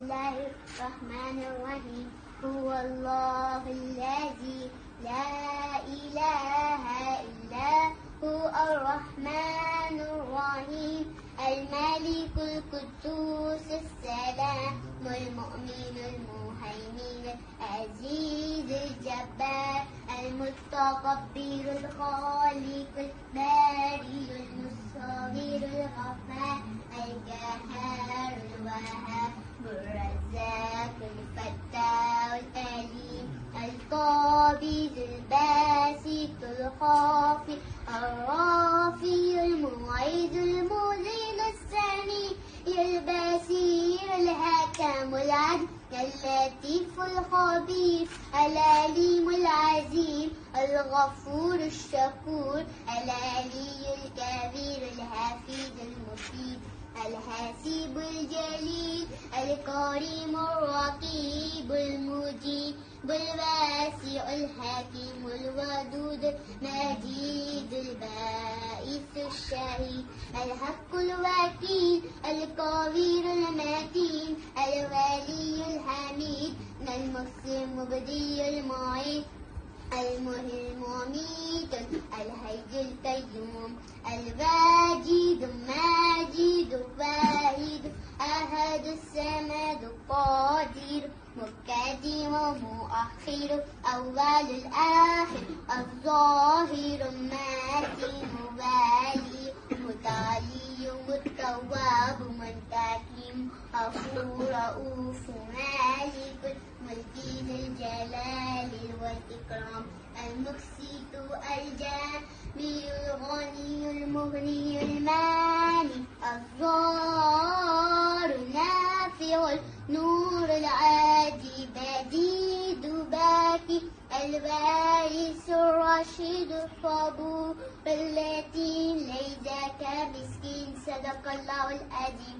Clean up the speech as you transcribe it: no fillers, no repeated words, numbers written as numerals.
الله الرحمن الرحيم. هو الله الذي لا إله إلا هو الرحمن الرحيم. الملك القدوس السلام المؤمن المهيمن العزيز الجبار المتكبر الخالق البارئ المصور الغفار القهار الوهاب الرزاق الفتاح العليم القابض الباسط الخافض الرافع المعيد المذل السميع البصير الحكم العدل اللطيف الخبير العليم العظيم الغفور الشكور العلي الكبير الحفيظ المفيد الحسيب الجليل الكريم الرقيب المجيب الواسع الحكيم الودود المجيد البائس الشهيد الحق الوكيل القوي المتين الولي الحميد المحسن المبدي المعيد المحيي المميت الحي القيوم الواجد الماجد الواحد أحد الصمد القادر مقدم ومؤخر أول الآخر الظاهر المتين والي متعالي متواب منتقم غفور رؤوف مالك ملك الجلال والإكرام المقسط الجامع الغني المغني المانع الضار النافع النور العادي بديد باكي الوارث الرشيد الصبور التي ليس كمسكين. صدق الله العظيم.